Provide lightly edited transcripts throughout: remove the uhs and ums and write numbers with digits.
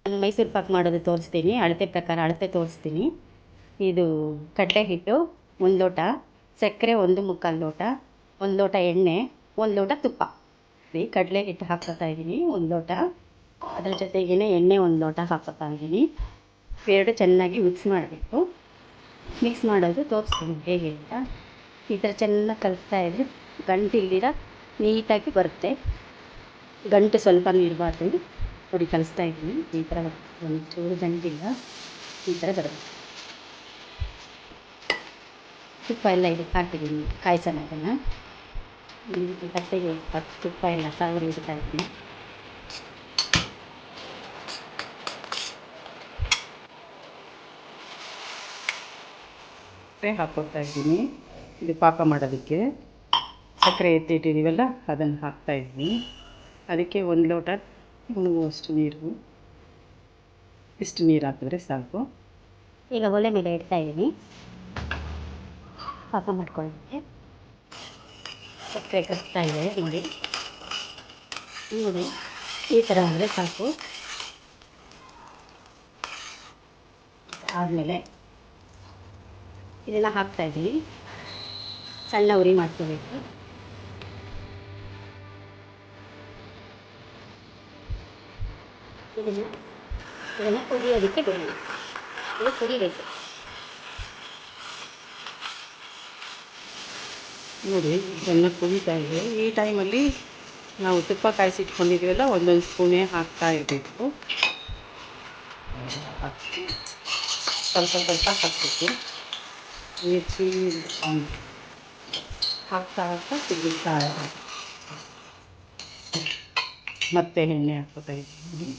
ನಾನು ಮೈಸೂರು ಪಾಕ್ ಮಾಡೋದು ತೋರಿಸ್ತೀನಿ. ಅಳತೆ ಪ್ರಕಾರ ಅಳತೆ ತೋರಿಸ್ತೀನಿ. ಇದು ಕಡಲೆ ಹಿಟ್ಟು 1 ಲೋಟ, ಸಕ್ಕರೆ 1 ಮುಕ್ಕಾಲು ಲೋಟ, 1 ಲೋಟ ಎಣ್ಣೆ, 1 ಲೋಟ ತುಪ್ಪ. ಕಡಲೆ ಹಿಟ್ಟು ಹಾಕ್ಕೊತಾ ಇದ್ದೀನಿ 1 ಲೋಟ. ಅದ್ರ ಜೊತೆಗೇ ಎಣ್ಣೆ 1 ಲೋಟ ಹಾಕ್ಕೊತಾ ಇದ್ದೀನಿ. ಎರಡು ಚೆನ್ನಾಗಿ ಮಿಕ್ಸ್ ಮಾಡಬೇಕು. ಮಿಕ್ಸ್ ಮಾಡೋದು ತೋರಿಸ್ತೀನಿ ಹೇಗೆ ಅಂತ. ಈ ಥರ ಚೆನ್ನಾಗಿ ಕಲಿಸ್ತಾ ಇದ್ದರೆ ಗಂಟಿಲ್ದಿರ ನೀಟಾಗಿ ಬರುತ್ತೆ. ಗಂಟು ಸ್ವಲ್ಪನೂ ಇರಬಾರ್ದು. ನೋಡಿ ಕಲಿಸ್ತಾ ಇದ್ದೀನಿ. ಈ ಥರ ಒಂಚೂರು ಗಂಟಿಲ್ಲ, ಈ ಥರ ಬರುತ್ತೆ. ತುಪ್ಪ ಎಲ್ಲ ಇದಕ್ಕೆ ಹಾಕಿದ್ದೀನಿ, ಕಾಯಿಸೋಣ ಅದನ್ನು. ಈ ರೀತಿ ತಟ್ಟೆಗೆ ತುಪ್ಪ ಎಲ್ಲ ಸವರಿ ಇಡ್ತಾ ಇದ್ದೀನಿ. ಸಕ್ಕರೆ ಹಾಕ್ಕೊತಾ ಇದ್ದೀನಿ. ಇದು ಪಾಕ ಮಾಡೋದಕ್ಕೆ ಸಕ್ಕರೆ ಎತ್ತಿಟ್ಟಿದ್ದೀವಲ್ಲ ಅದನ್ನು ಹಾಕ್ತಾಯಿದ್ದೀನಿ. ಅದಕ್ಕೆ 1 ಲೋಟ ಮುಳುಗುವಷ್ಟು ನೀರು, ಇಷ್ಟು ನೀರು ಹಾಕಿದ್ರೆ ಸಾಕು. ಈಗ ಒಲೆ ಮೇಲೆ ಇಡ್ತಾ ಇದ್ದೀನಿ ಪಾಕ ಮಾಡ್ಕೊಳ್ಳೋದಕ್ಕೆ. ಸಕ್ಕರೆ ಕರಿತಾ ಇದೆ ನೋಡಿ. ನೋಡಿ ಈ ಥರ ಅಂದರೆ ಸಾಕು. ಆದಮೇಲೆ ಇದೆಲ್ಲ ಹಾಕ್ತಾಯಿದ್ದೀನಿ. ಸಣ್ಣ ಉರಿ ಮಾಡ್ಕೋಬೇಕು. ಇದನ್ನು ಕುದಿಯೋದಕ್ಕೆ ಬಿಡೋಣ. ಇದು ಕುದಿಬೇಕು. ನೋಡಿ ಚೆನ್ನಾಗಿ ಕುದೀತಾ ಇದೆ. ಈ ಟೈಮಲ್ಲಿ ನಾವು ತುಪ್ಪ ಕಾಯಿಸಿಟ್ಕೊಂಡಿದ್ದೀವಲ್ಲ ಒಂದೊಂದು ಸ್ಪೂನೇ ಹಾಕ್ತಾ ಇರಬೇಕು. ಸ್ವಲ್ಪ ಸ್ವಲ್ಪ ಹಾಕಬೇಕು. ಮಿರ್ಚಿ ಹಾಕ್ತಾ ಕುದಿಸ್ತಾ ಇರಬೇಕು. ಮತ್ತೆ ಎಣ್ಣೆ ಹಾಕ್ಕೊತಾ ಇದ್ದೀನಿ.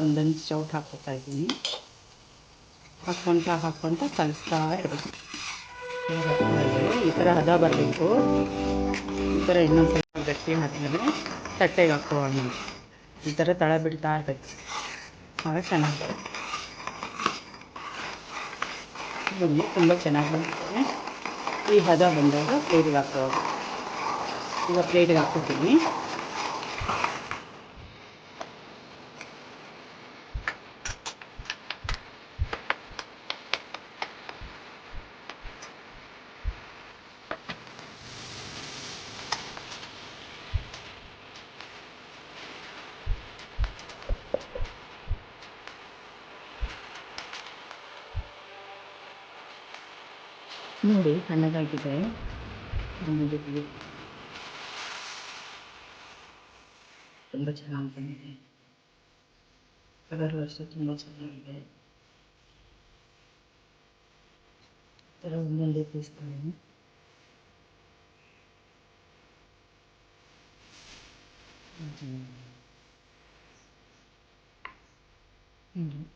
ಒಂದೊಂದು ಚೌಟ್ ಹಾಕ್ಕೊತಾ ಇದ್ದೀನಿ. ಹಾಕ್ಕೊತ ಕಲಿಸ್ತಾ ಇರಬೇಕು. ಈ ಥರ ಹದ ಬರಬೇಕು. ಈ ಥರ ಇನ್ನೊಂದು ಸ್ವಲ್ಪ ಗಟ್ಟಿ ಆದಮೇಲೆ ತಟ್ಟೆಗೆ ಹಾಕ್ಕೊಳ್ಳೋಣ. ಈ ಥರ ತಳ ಬಿಡ್ತಾ ಇರಬೇಕು, ಆಗ ಚೆನ್ನಾಗಿ ನೋಡಿ ತುಂಬ ಚೆನ್ನಾಗಿ ಬಂದಿದೆ. ಈ ಹದ ಬಂದಾಗ ಪ್ಲೇಟಿಗೆ ಹಾಕ್ಕೊಳ್ಳೋದು. ಈಗ ಪ್ಲೇಟಿಗೆ ಹಾಕ್ಕೊತೀನಿ. ನೋಡಿ ಸಣ್ಣದಾಗಿದೆ. ತುಂಬ ಚೆನ್ನಾಗಿ ಬಂದಿದೆ. ಕಲರ್ ಅಷ್ಟೇ ತುಂಬ ಚೆನ್ನಾಗಿದೆ. ಈ ಥರ ಒಂದೊಂದೇ ಪೀಸ್ಗಳನ್ನು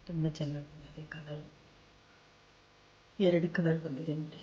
ತುಂಬ ಚೆನ್ನಾಗಿ ಬಂದಿದೆ. ಕಲರ್ 2 ಕಲರ್ ಬಂದಿದೆ ನೋಡಿ.